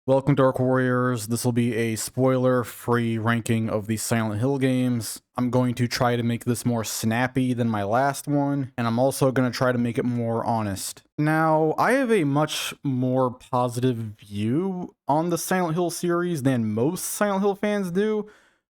Welcome, Dark Warriors. This will be a spoiler-free ranking of the Silent Hill games. I'm going to try to make this more snappy than my last one, and I'm also going to try to make it more honest. Now, I have a much more positive view on the Silent Hill series than most Silent Hill fans do,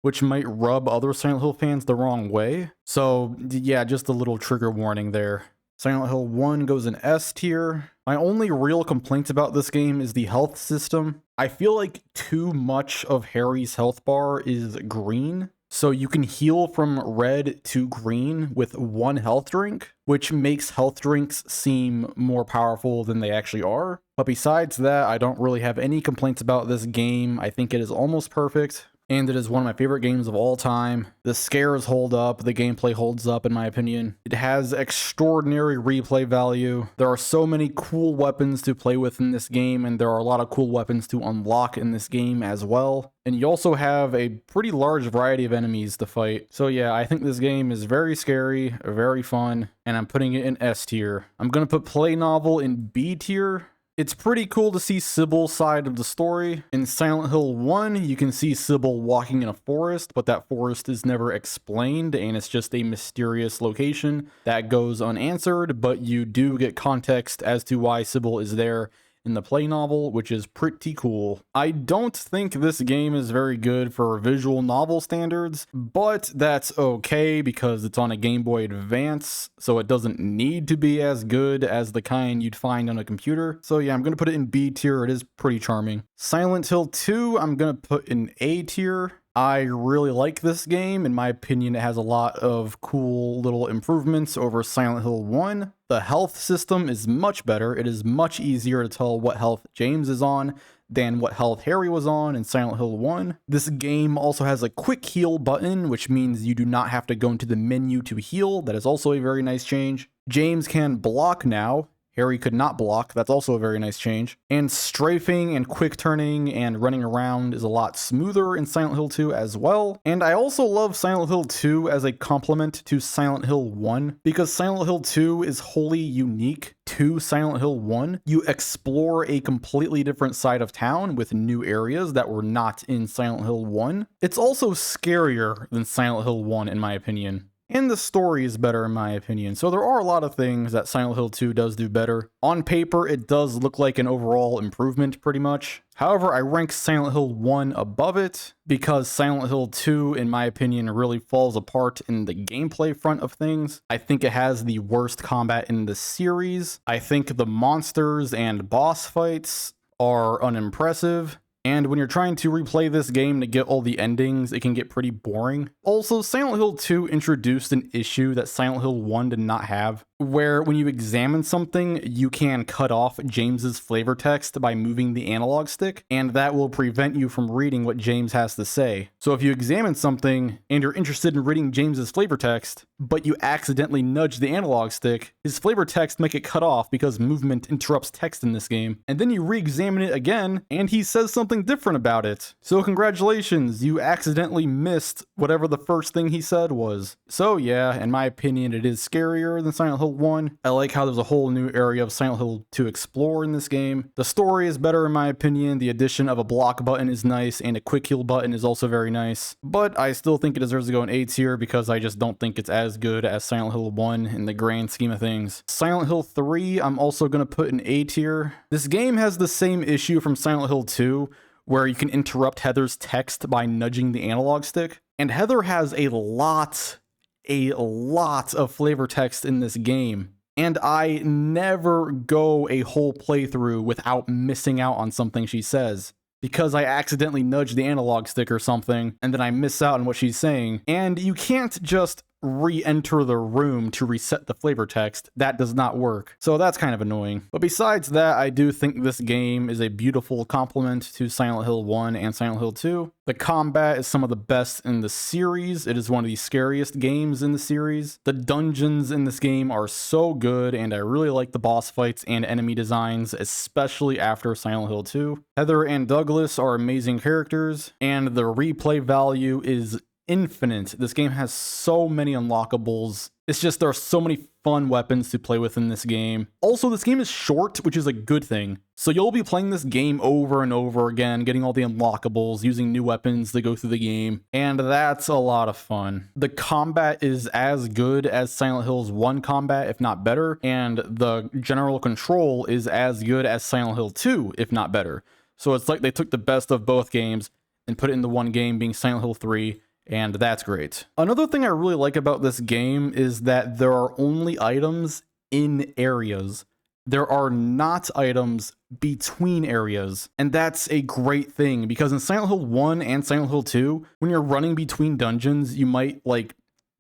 which might rub other Silent Hill fans the wrong way. So, yeah, just a little trigger warning there. Silent Hill 1 goes in S tier. My only real complaint about this game is the health system. I feel like too much of Harry's health bar is green, so you can heal from red to green with one health drink, which makes health drinks seem more powerful than they actually are. But besides that, I don't really have any complaints about this game. I think it is almost perfect, and it is one of my favorite games of all time. The scares hold up, the gameplay holds up in my opinion. It has extraordinary replay value. There are so many cool weapons to play with in this game, and there are a lot of cool weapons to unlock in this game as well. And you also have a pretty large variety of enemies to fight. So yeah, I think this game is very scary, very fun, and I'm putting it in S tier. I'm gonna put Play Novel in B tier. It's pretty cool to see Sybil's side of the story. In Silent Hill 1, you can see Sybil walking in a forest, but that forest is never explained, and it's just a mysterious location that goes unanswered, but you do get context as to why Sybil is there in the play novel, which is pretty cool. I don't think this game is very good for visual novel standards, but that's okay because it's on a Game Boy Advance, so it doesn't need to be as good as the kind you'd find on a computer. So yeah, I'm gonna put it in B tier. It is pretty charming. Silent Hill 2, I'm gonna put in A tier. I really like this game. In my opinion, it has a lot of cool little improvements over Silent Hill 1. The health system is much better. It is much easier to tell what health James is on than what health Harry was on in Silent Hill 1. This game also has a quick heal button, which means you do not have to go into the menu to heal. That is also a very nice change. James can block now. Harry could not block. That's also a very nice change. And strafing and quick turning and running around is a lot smoother in Silent Hill 2 as well. And I also love Silent Hill 2 as a complement to Silent Hill 1 because Silent Hill 2 is wholly unique to Silent Hill 1. You explore a completely different side of town with new areas that were not in Silent Hill 1. It's also scarier than Silent Hill 1 in my opinion. And the story is better in my opinion. So there are a lot of things that Silent Hill 2 does do better. On paper, it does look like an overall improvement pretty much. However, I rank Silent Hill 1 above it because Silent Hill 2, in my opinion, really falls apart in the gameplay front of things. I think it has the worst combat in the series. I think the monsters and boss fights are unimpressive. And when you're trying to replay this game to get all the endings, it can get pretty boring. Also, Silent Hill 2 introduced an issue that Silent Hill 1 did not have, where when you examine something, you can cut off James's flavor text by moving the analog stick, and that will prevent you from reading what James has to say. So if you examine something and you're interested in reading James's flavor text, but you accidentally nudge the analog stick, his flavor text might get cut off because movement interrupts text in this game, and then you re-examine it again, and he says something different about it. So congratulations, you accidentally missed whatever the first thing he said was. So yeah, in my opinion, it is scarier than Silent Hill 1. I like how there's a whole new area of Silent Hill to explore in this game. The story is better in my opinion. The addition of a block button is nice, and a quick heal button is also very nice. But I still think it deserves to go in A tier because I just don't think it's as good as Silent Hill 1 in the grand scheme of things. Silent Hill 3, I'm also going to put in A tier. This game has the same issue from Silent Hill 2, where you can interrupt Heather's text by nudging the analog stick. And Heather has a lot of flavor text in this game. And I never go a whole playthrough without missing out on something she says, because I accidentally nudge the analog stick or something, and then I miss out on what she's saying. And you can't just re-enter the room to reset the flavor text. That does not work. So that's kind of annoying. But besides that, I do think this game is a beautiful complement to Silent Hill 1 and Silent Hill 2. The combat is some of the best in the series. It is one of the scariest games in the series. The dungeons in this game are so good, and I really like the boss fights and enemy designs, especially after Silent Hill 2. Heather and Douglas are amazing characters, and the replay value is infinite. This game has so many unlockables. It's just there are so many fun weapons to play with in this game. Also, this game is short, which is a good thing. So you'll be playing this game over and over again, getting all the unlockables, using new weapons to go through the game, and that's a lot of fun. The combat is as good as Silent Hill's 1 combat, if not better, and the general control is as good as Silent Hill 2, if not better. So it's like they took the best of both games and put it into one game, being Silent Hill 3, and that's great. Another thing I really like about this game is that there are only items in areas. There are not items between areas, and that's a great thing, because in Silent Hill 1 and Silent Hill 2, when you're running between dungeons, you might, like,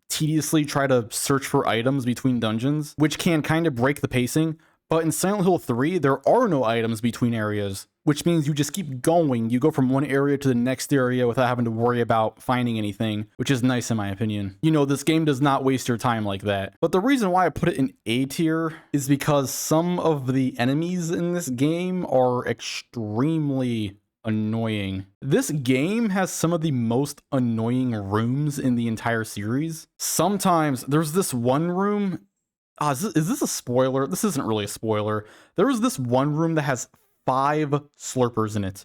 tediously try to search for items between dungeons, which can kind of break the pacing. But in Silent Hill 3, there are no items between areas, which means you just keep going. You go from one area to the next area without having to worry about finding anything, which is nice in my opinion. You know, this game does not waste your time like that. But the reason why I put it in A tier is because some of the enemies in this game are extremely annoying. This game has some of the most annoying rooms in the entire series. Sometimes there's this one room. Is this a spoiler? This isn't really a spoiler. There is this one room that has 5 slurpers in it.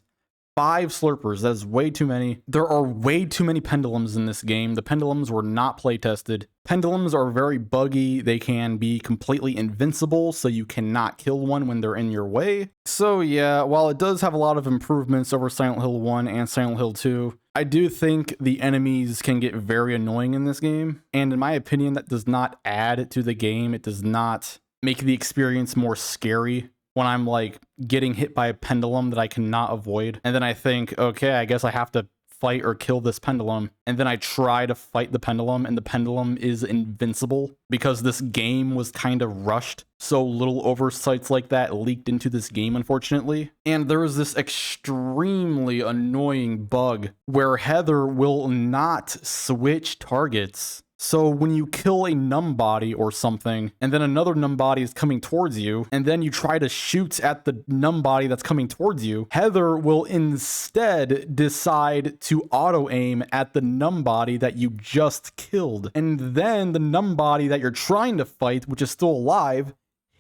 5 slurpers. That is way too many. There are way too many pendulums in this game. The pendulums were not play tested. Pendulums are very buggy. They can be completely invincible, so you cannot kill one when they're in your way. So yeah, while it does have a lot of improvements over Silent Hill 1 and Silent Hill 2, I do think the enemies can get very annoying in this game. And in my opinion, that does not add to the game. It does not make the experience more scary when I'm like getting hit by a pendulum that I cannot avoid. And then I think, okay, I guess I have to fight or kill this pendulum. And then I try to fight the pendulum, and the pendulum is invincible because this game was kind of rushed. So little oversights like that leaked into this game, unfortunately. And there is this extremely annoying bug where Heather will not switch targets. So when you kill a numb body or something, and then another numb body is coming towards you, and then you try to shoot at the numb body that's coming towards you, Heather will instead decide to auto-aim at the numb body that you just killed. And then the numb body that you're trying to fight, which is still alive,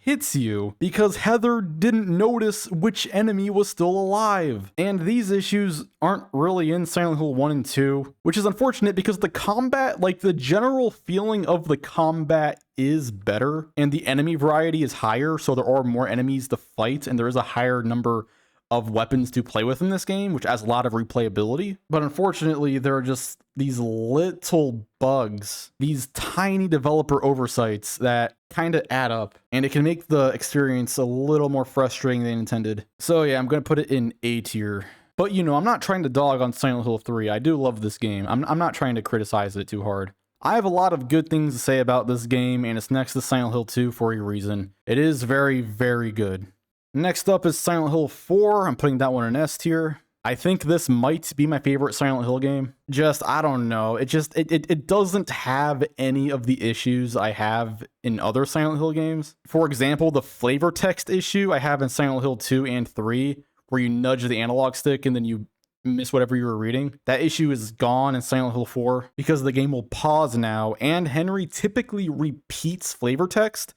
hits you because Heather didn't notice which enemy was still alive. And these issues aren't really in Silent Hill 1 and 2, which is unfortunate because the combat, like the general feeling of the combat is better and the enemy variety is higher, so there are more enemies to fight and there is a higher number of weapons to play with in this game, which adds a lot of replayability. But unfortunately, there are just these little bugs, these tiny developer oversights that kind of add up, and it can make the experience a little more frustrating than intended. So yeah, I'm going to put it in A tier. But you know, I'm not trying to dog on Silent Hill 3. I do love this game. I'm not trying to criticize it too hard. I have a lot of good things to say about this game, and it's next to Silent Hill 2 for a reason. It is very, very good. Next up is Silent Hill 4. I'm putting that one in S tier. I think this might be my favorite Silent Hill game. I don't know. It doesn't have any of the issues I have in other Silent Hill games. For example, the flavor text issue I have in Silent Hill 2 and 3, where you nudge the analog stick and then you miss whatever you were reading. That issue is gone in Silent Hill 4 because the game will pause now, and Henry typically repeats flavor text.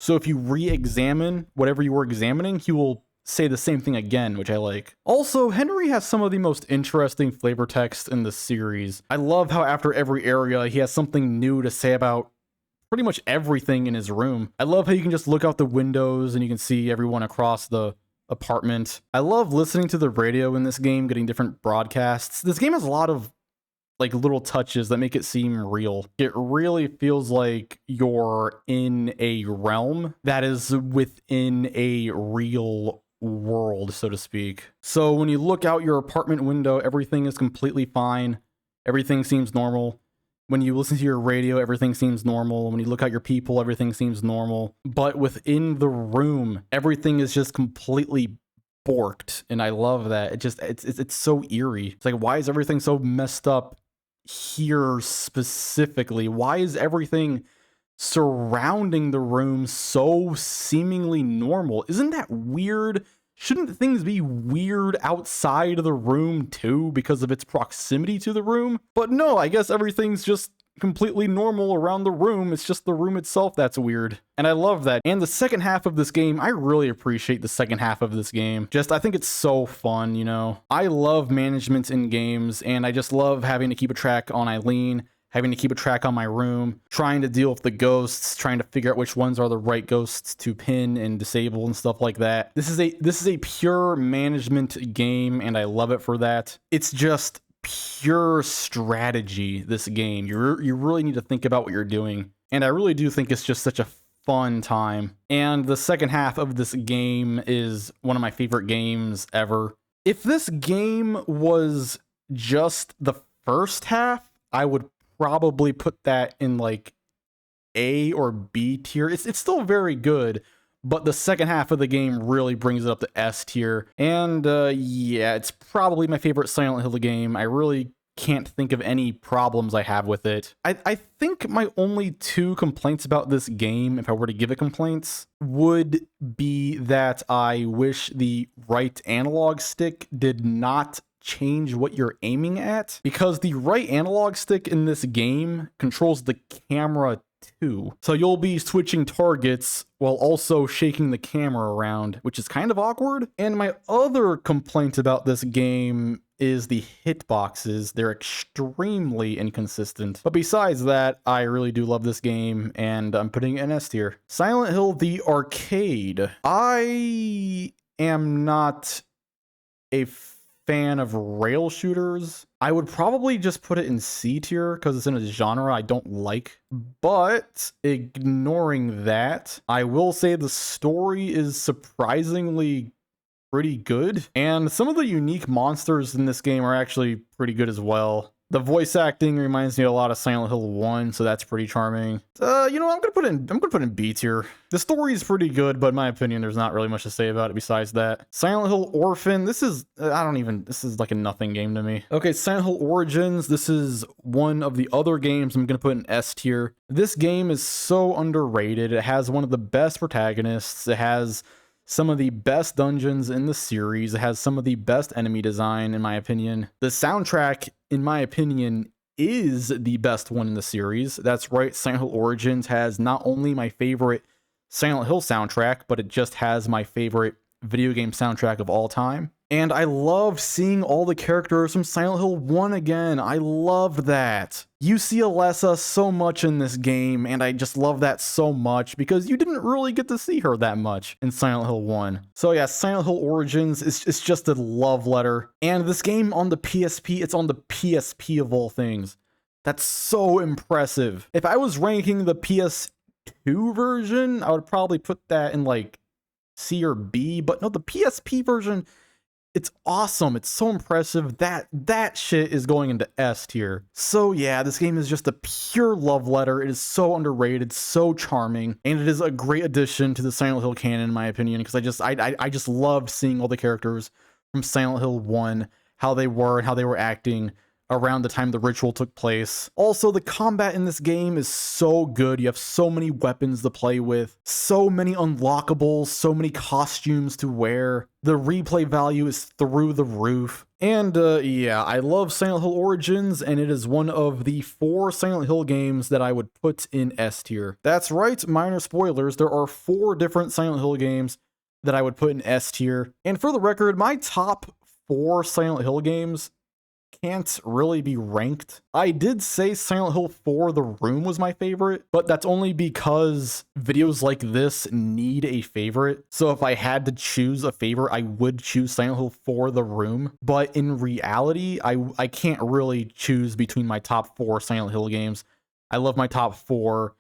So if you re-examine whatever you were examining, he will say the same thing again, which I like. Also, Henry has some of the most interesting flavor text in the series. I love how after every area, he has something new to say about pretty much everything in his room. I love how you can just look out the windows and you can see everyone across the apartment. I love listening to the radio in this game, getting different broadcasts. This game has a lot of like little touches that make it seem real. It really feels like you're in a realm that is within a real world, so to speak. So when you look out your apartment window, everything is completely fine. Everything seems normal. When you listen to your radio, everything seems normal. When you look at your people, everything seems normal. But within the room, everything is just completely borked, and I love that. It's so eerie. It's like, why is everything so messed up here specifically? Why is everything surrounding the room so seemingly normal? Isn't that weird? shouldn't things be weird outside of the room too because of its proximity to the room? But no, I guess everything's just completely normal around the room. It's just the room itself that's weird. And I love that. And the second half of this game, I really appreciate the second half of this game. I think it's so fun, you know? I love management in games, and I just love having to keep a track on Eileen, having to keep a track on my room, trying to deal with the ghosts, trying to figure out which ones are the right ghosts to pin and disable and stuff like that. This is a pure management game, and I love it for that. It's just pure strategy, this game. You really need to think about what you're doing. And I really do think it's just such a fun time. And the second half of this game is one of my favorite games ever. If this game was just the first half, I would probably put that in like A or B tier. It's still very good, but the second half of the game really brings it up to S tier. And yeah, it's probably my favorite Silent Hill game. I really can't think of any problems I have with it. I think my only two complaints about this game, if I were to give it complaints, would be that I wish the right analog stick did not change what you're aiming at, because the right analog stick in this game controls the camera too. So you'll be switching targets while also shaking the camera around, which is kind of awkward. And my other complaint about this game is the hitboxes. They're extremely inconsistent. But besides that, I really do love this game, and I'm putting it in S tier. Silent Hill the Arcade. I am not a fan of rail shooters. I would probably just put it in C tier because it's in a genre I don't like. But ignoring that, I will say the story is surprisingly pretty good, and some of the unique monsters in this game are actually pretty good as well. The voice acting reminds me a lot of Silent Hill 1, so that's pretty charming. You know, I'm gonna put in B tier. The story is pretty good, but in my opinion, there's not really much to say about it besides that. Silent Hill Orphan, this is like a nothing game to me. Okay, Silent Hill Origins, this is one of the other games I'm gonna put in S tier. This game is so underrated. It has one of the best protagonists. It has some of the best dungeons in the series. It has some of the best enemy design, in my opinion. The soundtrack, in my opinion, is the best one in the series. That's right, Silent Hill Origins has not only my favorite Silent Hill soundtrack, but it just has my favorite video game soundtrack of all time. And I love seeing all the characters from Silent Hill 1 again. I love that. You see Alessa so much in this game, and I just love that so much because you didn't really get to see her that much in Silent Hill 1. So yeah, Silent Hill Origins is just a love letter. And this game on the PSP, it's on the PSP of all things. That's so impressive. If I was ranking the PS2 version, I would probably put that in like C or B, but no, the PSP version, it's awesome. It's so impressive. That shit is going into S tier. So yeah, this game is just a pure love letter. It is so underrated, so charming, and it is a great addition to the Silent Hill canon, in my opinion, because I just loved seeing all the characters from Silent Hill 1, how they were and how they were acting around the time the ritual took place. Also, the combat in this game is so good. You have so many weapons to play with, so many unlockables, so many costumes to wear. The replay value is through the roof. And yeah, I love Silent Hill Origins, and it is one of the 4 Silent Hill games that I would put in S tier. That's right, minor spoilers, there are 4 different Silent Hill games that I would put in S tier. And for the record, my top 4 Silent Hill games can't really be ranked. I did say Silent Hill 4 The Room was my favorite, but that's only because videos like this need a favorite. So if I had to choose a favorite, I would choose Silent Hill 4 The Room. But in reality, I can't really choose between my top 4 Silent Hill games. I love my top 4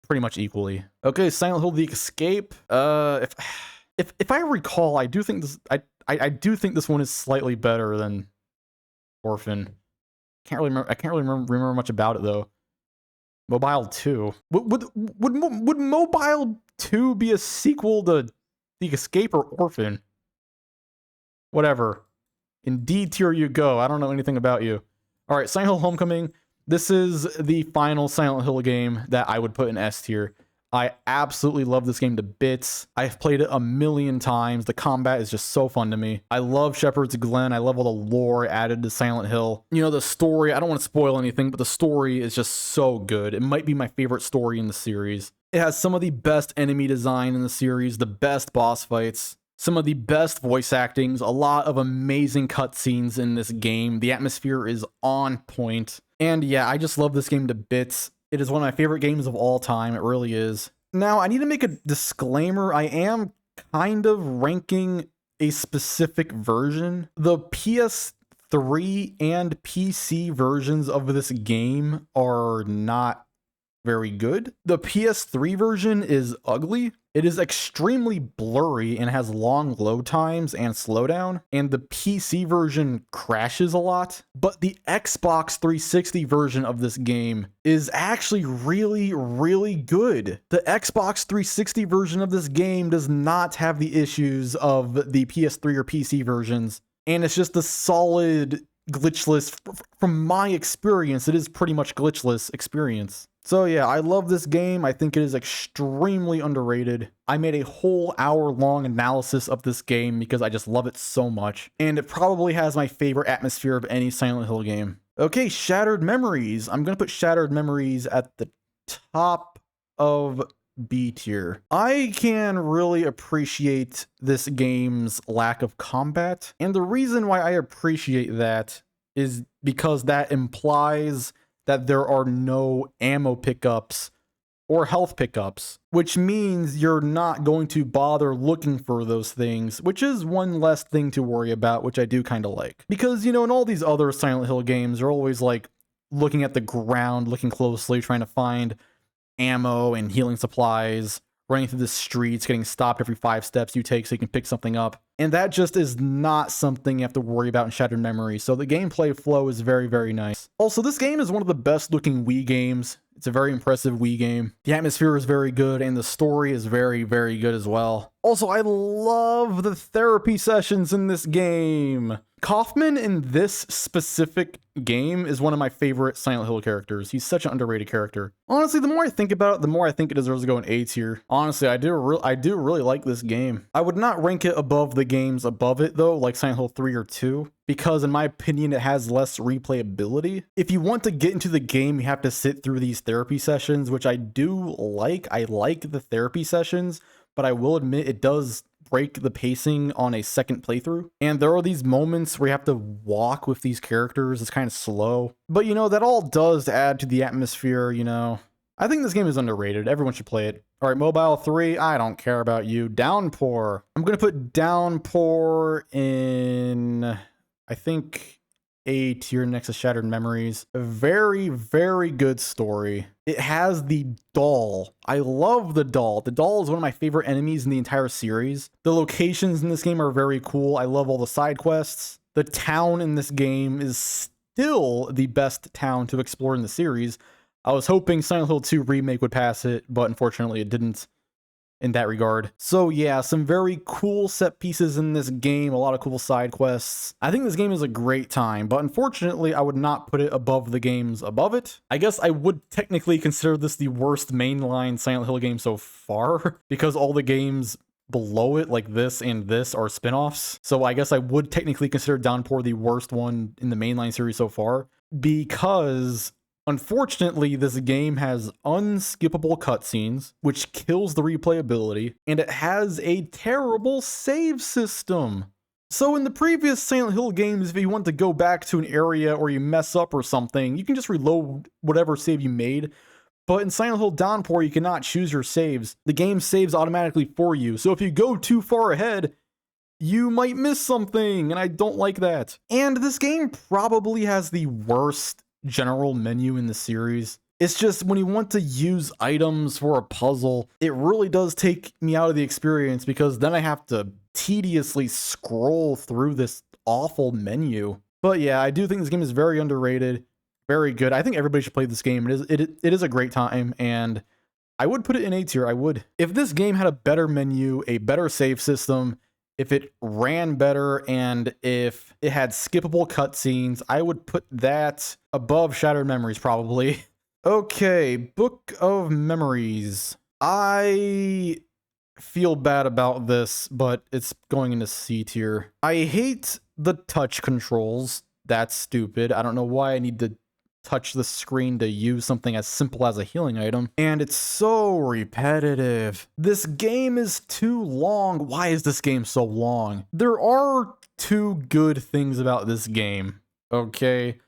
pretty much equally. Okay, Silent Hill The Escape. If I recall, I do think this one is slightly better than Orphan. I can't really remember much about it though. Mobile 2. Would Mobile 2 be a sequel to The Escape or Orphan? Whatever. In D tier you go. I don't know anything about you. Alright, Silent Hill Homecoming. This is the final Silent Hill game that I would put in S tier. I absolutely love this game to bits. I've played it a million times. The combat is just so fun to me. I love Shepherd's Glen. I love all the lore added to Silent Hill. You know, the story, I don't want to spoil anything, but the story is just so good. It might be my favorite story in the series. It has some of the best enemy design in the series, the best boss fights, some of the best voice actings, a lot of amazing cutscenes in this game. The atmosphere is on point. And yeah, I just love this game to bits. It is one of my favorite games of all time. It really is. Now, I need to make a disclaimer. I am kind of ranking a specific version. The PS3 and PC versions of this game are not very good. The PS3 version is ugly. It is extremely blurry and has long load times and slowdown, and the PC version crashes a lot. But the Xbox 360 version of this game is actually really, really good. The Xbox 360 version of this game does not have the issues of the PS3 or PC versions, and it's just a solid glitchless, from my experience, it is pretty much glitchless experience. So yeah, I love this game. I think it is extremely underrated. I made a whole hour-long analysis of this game because I just love it so much. And it probably has my favorite atmosphere of any Silent Hill game. Okay, Shattered Memories. I'm going to put Shattered Memories at the top of B tier. I can really appreciate this game's lack of combat. And the reason why I appreciate that is because that implies that there are no ammo pickups or health pickups, which means you're not going to bother looking for those things, which is one less thing to worry about, which I do kind of like. Because, you know, in all these other Silent Hill games, they're always like looking at the ground, looking closely, trying to find ammo and healing supplies, running through the streets, getting stopped every 5 steps you take so you can pick something up. And that just is not something you have to worry about in Shattered Memories. So the gameplay flow is very, very nice. Also, this game is one of the best looking Wii games. It's a very impressive Wii game. The atmosphere is very good and the story is very, very good as well. Also, I love the therapy sessions in this game. Kaufman in this specific game is one of my favorite Silent Hill characters. He's such an underrated character. Honestly, the more I think about it, the more I think it deserves to go in A tier. Honestly, I do really like this game. I would not rank it above the games above it though, like Silent Hill 3 or 2, because in my opinion, it has less replayability. If you want to get into the game, you have to sit through these therapy sessions, which I do like. I like the therapy sessions, but I will admit it does break the pacing on a second playthrough. And there are these moments where you have to walk with these characters. It's kind of slow. But you know, that all does add to the atmosphere, you know. I think this game is underrated. Everyone should play it. All right, Mobile 3, I don't care about you. Downpour. I'm going to put Downpour in, I think, A tier next to Shattered Memories. A very, very good story. It has the doll. I love the doll. The doll is one of my favorite enemies in the entire series. The locations in this game are very cool. I love all the side quests. The town in this game is still the best town to explore in the series. I was hoping Silent Hill 2 Remake would pass it, but unfortunately it didn't in that regard. So yeah, some very cool set pieces in this game, a lot of cool side quests. I think this game is a great time, but unfortunately I would not put it above the games above it. I guess I would technically consider this the worst mainline Silent Hill game so far, because all the games below it, like this and this, are spin-offs. So I guess I would technically consider Downpour the worst one in the mainline series so far, because unfortunately, this game has unskippable cutscenes, which kills the replayability, and it has a terrible save system. So in the previous Silent Hill games, if you want to go back to an area or you mess up or something, you can just reload whatever save you made. But in Silent Hill Downpour, you cannot choose your saves. The game saves automatically for you. So if you go too far ahead, you might miss something, and I don't like that. And this game probably has the worst general menu in the series. It's just when you want to use items for a puzzle, it really does take me out of the experience, because then I have to tediously scroll through this awful menu. But yeah, I do think this game is very underrated, very good. I think everybody should play this game. It is a great time, and I would put it in A tier. I would. If this game had a better menu, a better save system, if it ran better, and if it had skippable cutscenes, I would put that above Shattered Memories, probably. Okay, Book of Memories. I feel bad about this, but it's going into C tier. I hate the touch controls. That's stupid. I don't know why I need to touch the screen to use something as simple as a healing item. And it's so repetitive. This game is too long. Why is this game so long? There are two good things about this game, okay?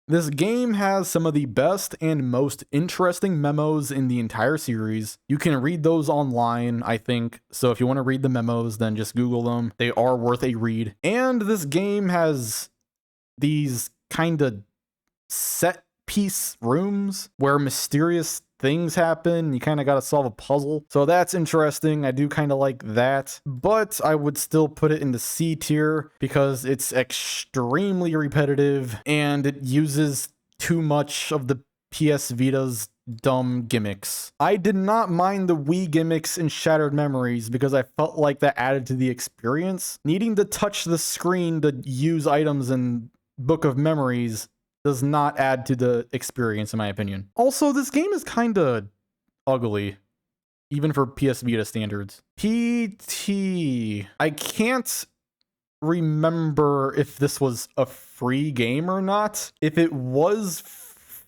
This game has some of the best and most interesting memos in the entire series. You can read those online, I think. So if you want to read the memos, then just Google them. They are worth a read. And this game has these kind of set piece rooms where mysterious things happen. You kind of got to solve a puzzle. So that's interesting. I do kind of like that. But I would still put it in the C tier because it's extremely repetitive and it uses too much of the PS Vita's dumb gimmicks. I did not mind the Wii gimmicks in Shattered Memories because I felt like that added to the experience. Needing to touch the screen to use items in Book of Memories does not add to the experience, in my opinion. Also, this game is kind of ugly, even for PS Vita standards. PT. I can't remember if this was a free game or not. If it was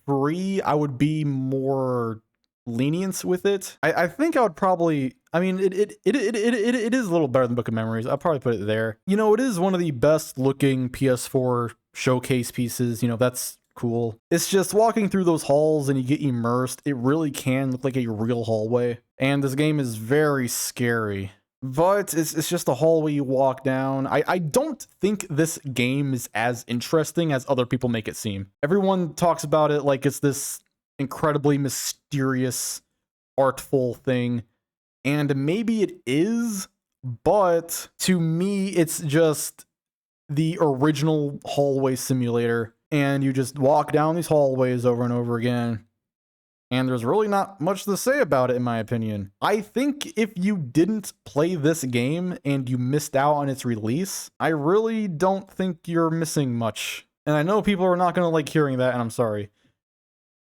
free, I would be more lenient with it. I think I would probably, I mean, it is a little better than Book of Memories. I'll probably put it there. You know, it is one of the best looking PS4 showcase pieces. You know, that's cool. It's just walking through those halls and you get immersed. It really can look like a real hallway. And this game is very scary. But it's just a hallway you walk down. I don't think this game is as interesting as other people make it seem. Everyone talks about it like it's this incredibly mysterious, artful thing. And maybe it is, but to me, it's just the original hallway simulator. And you just walk down these hallways over and over again. And there's really not much to say about it, in my opinion. I think if you didn't play this game and you missed out on its release, I really don't think you're missing much. And I know people are not going to like hearing that, and I'm sorry.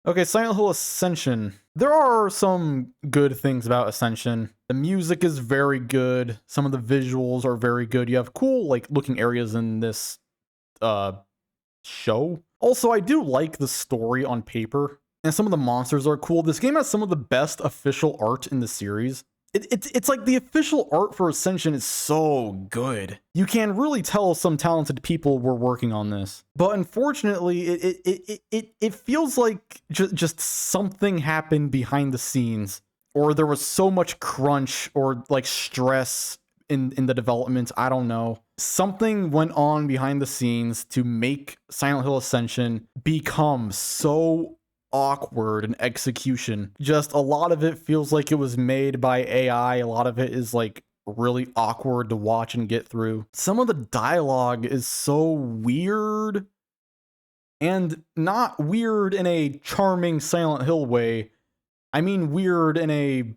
Okay, Silent Hill Ascension. There are some good things about Ascension. The music is very good. Some of the visuals are very good. You have cool, like, looking areas in this show. Also, I do like the story on paper. And some of the monsters are cool. This game has some of the best official art in the series. It's like the official art for Ascension is so good. You can really tell some talented people were working on this. But unfortunately, it feels like just something happened behind the scenes. Or there was so much crunch or like stress in the development. I don't know. Something went on behind the scenes to make Silent Hill Ascension become so awkward in execution. Just a lot of it feels like it was made by AI. A lot of it is like really awkward to watch and get through. Some of the dialogue is so weird, and not weird in a charming Silent Hill way. I mean weird in a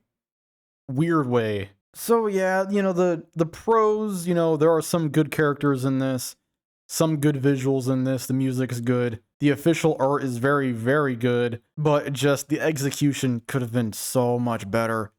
weird way. So yeah, you know, the pros, you know, there are some good characters in this. Some good visuals in this. The music is good. The official art is very, very good. But just the execution could have been so much better.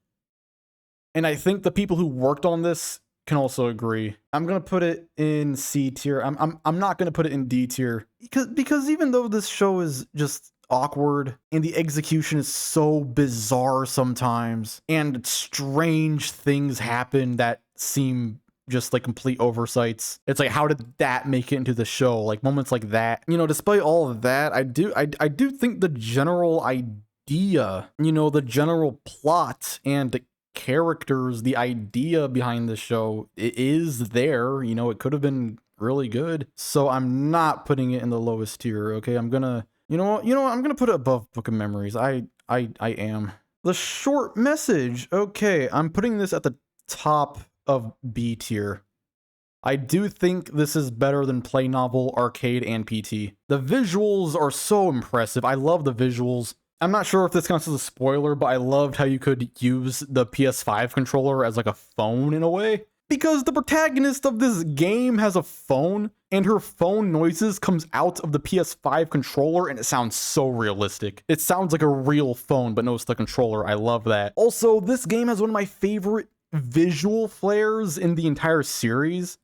And I think the people who worked on this can also agree. I'm gonna put it in C tier. I'm not gonna put it in D tier because even though this show is just awkward and the execution is so bizarre sometimes, and strange things happen that seem just like complete oversights. It's like, how did that make it into the show? Like moments like that. You know, despite all of that, I do think the general idea, you know, the general plot and the characters, the idea behind the show, it is there. You know, it could have been really good. So I'm not putting it in the lowest tier. Okay, I'm gonna, you know what, I'm gonna put it above Book of Memories. I am. The short message. Okay, I'm putting this at the top of B tier. I do think this is better than Play Novel, Arcade, and PT. The visuals are so impressive. I love the visuals. I'm not sure if this counts as a spoiler, but I loved how you could use the PS5 controller as like a phone in a way. Because the protagonist of this game has a phone, and her phone noises comes out of the PS5 controller, and it sounds so realistic. It sounds like a real phone, but no, it's the controller. I love that. Also, this game has one of my favorite visual flares in the entire series.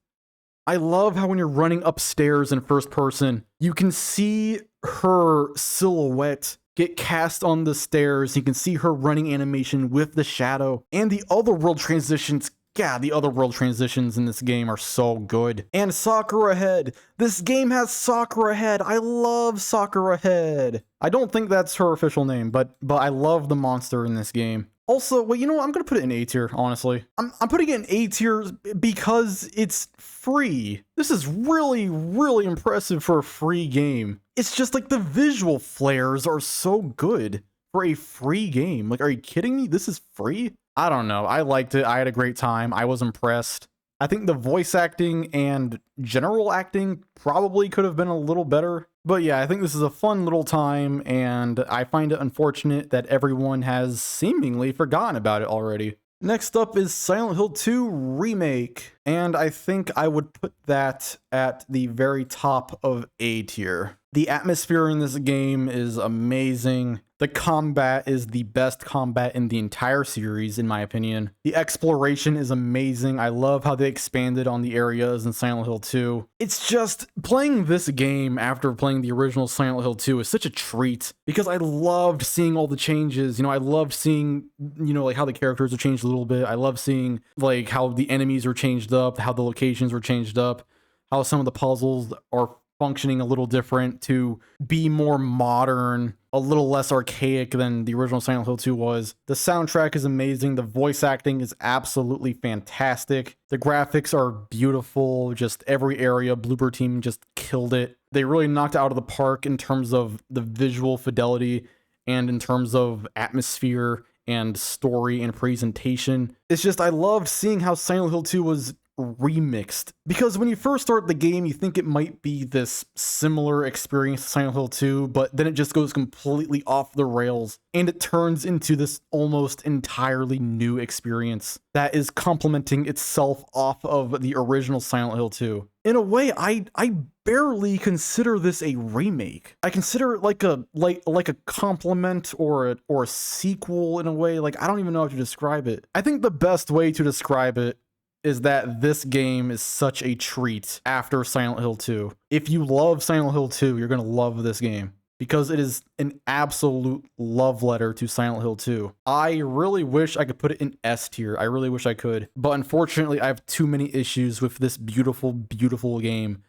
I love how when you're running upstairs in first person, you can see her silhouette get cast on the stairs. You can see her running animation with the shadow, and the otherworld transitions. Yeah, the otherworld transitions in this game are so good. And Sakura Head. This game has Sakura Head. I love Sakura Head. I don't think that's her official name, but I love the monster in this game. Also, well, you know what? I'm gonna put it in A tier, honestly. I'm putting it in A tier because it's free. This is really, really impressive for a free game. It's just like the visual flares are so good for a free game. Like, are you kidding me? This is free? I don't know. I liked it. I had a great time. I was impressed. I think the voice acting and general acting probably could have been a little better. But yeah, I think this is a fun little time, and I find it unfortunate that everyone has seemingly forgotten about it already. Next up is Silent Hill 2 Remake, and I think I would put that at the very top of A tier. The atmosphere in this game is amazing. The combat is the best combat in the entire series, in my opinion. The exploration is amazing. I love how they expanded on the areas in Silent Hill 2. It's just, playing this game after playing the original Silent Hill 2 is such a treat, because I loved seeing all the changes. You know, I loved seeing, you know, like how the characters are changed a little bit. I love seeing, like, how the enemies are changed up, how the locations were changed up, how some of the puzzles are functioning a little different to be more modern, a little less archaic than the original Silent Hill 2 was. The soundtrack is amazing. The voice acting is absolutely fantastic. The graphics are beautiful. Just every area, Bloober Team just killed it. They really knocked it out of the park in terms of the visual fidelity and in terms of atmosphere and story and presentation. It's just, I loved seeing how Silent Hill 2 was remixed, because when you first start the game you think it might be this similar experience to Silent Hill 2, but then it just goes completely off the rails and it turns into this almost entirely new experience that is complementing itself off of the original Silent Hill 2. In a way, I barely consider this a remake. I consider it like a complement or a sequel in a way. Like, I don't even know how to describe it. I think the best way to describe it is that this game is such a treat after Silent Hill 2. If you love Silent Hill 2, you're gonna love this game, because it is an absolute love letter to Silent Hill 2. I really wish I could put it in S tier. I really wish I could. But unfortunately, I have too many issues with this beautiful, beautiful game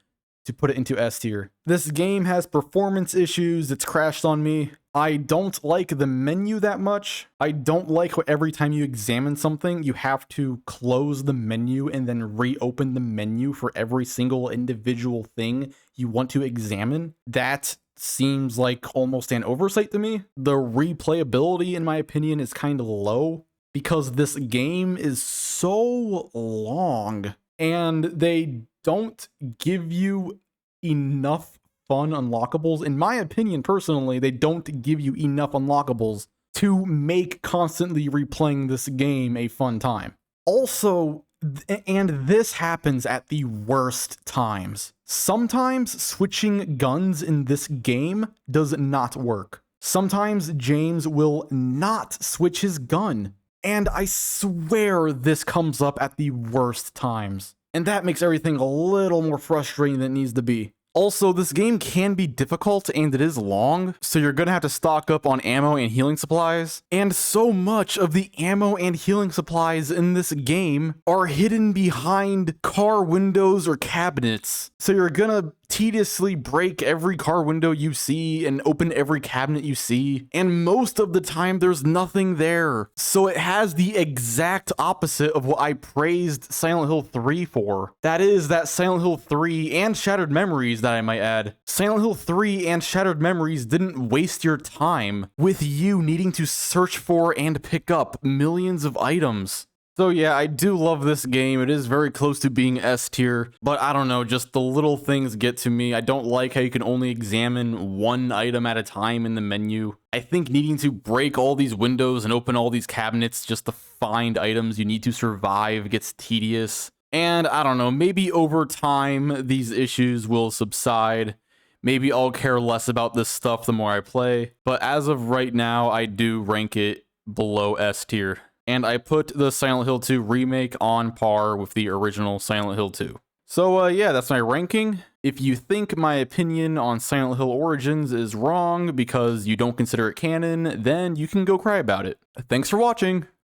to put it into S tier. This game has performance issues. It's crashed on me. I don't like the menu that much. I don't like how every time you examine something, you have to close the menu and then reopen the menu for every single individual thing you want to examine. That seems like almost an oversight to me. The replayability, in my opinion, is kind of low, because this game is so long and they don't give you enough fun unlockables. In my opinion, personally, they don't give you enough unlockables to make constantly replaying this game a fun time. Also, and this happens at the worst times. Sometimes switching guns in this game does not work. Sometimes James will not switch his gun. And I swear this comes up at the worst times. And that makes everything a little more frustrating than it needs to be. Also, this game can be difficult and it is long, so you're gonna have to stock up on ammo and healing supplies. And so much of the ammo and healing supplies in this game are hidden behind car windows or cabinets. So you're gonna tediously break every car window you see and open every cabinet you see, and most of the time there's nothing there. So it has the exact opposite of what I praised Silent Hill 3 for. That is that Silent Hill 3 and Shattered Memories, that I might add. Silent Hill 3 and Shattered Memories didn't waste your time with you needing to search for and pick up millions of items. So yeah, I do love this game. It is very close to being S tier, but I don't know, just the little things get to me. I don't like how you can only examine one item at a time in the menu. I think needing to break all these windows and open all these cabinets just to find items you need to survive gets tedious. And I don't know, maybe over time these issues will subside. Maybe I'll care less about this stuff the more I play. But as of right now, I do rank it below S tier. And I put the Silent Hill 2 remake on par with the original Silent Hill 2. So yeah, that's my ranking. If you think my opinion on Silent Hill Origins is wrong because you don't consider it canon, then you can go cry about it. Thanks for watching!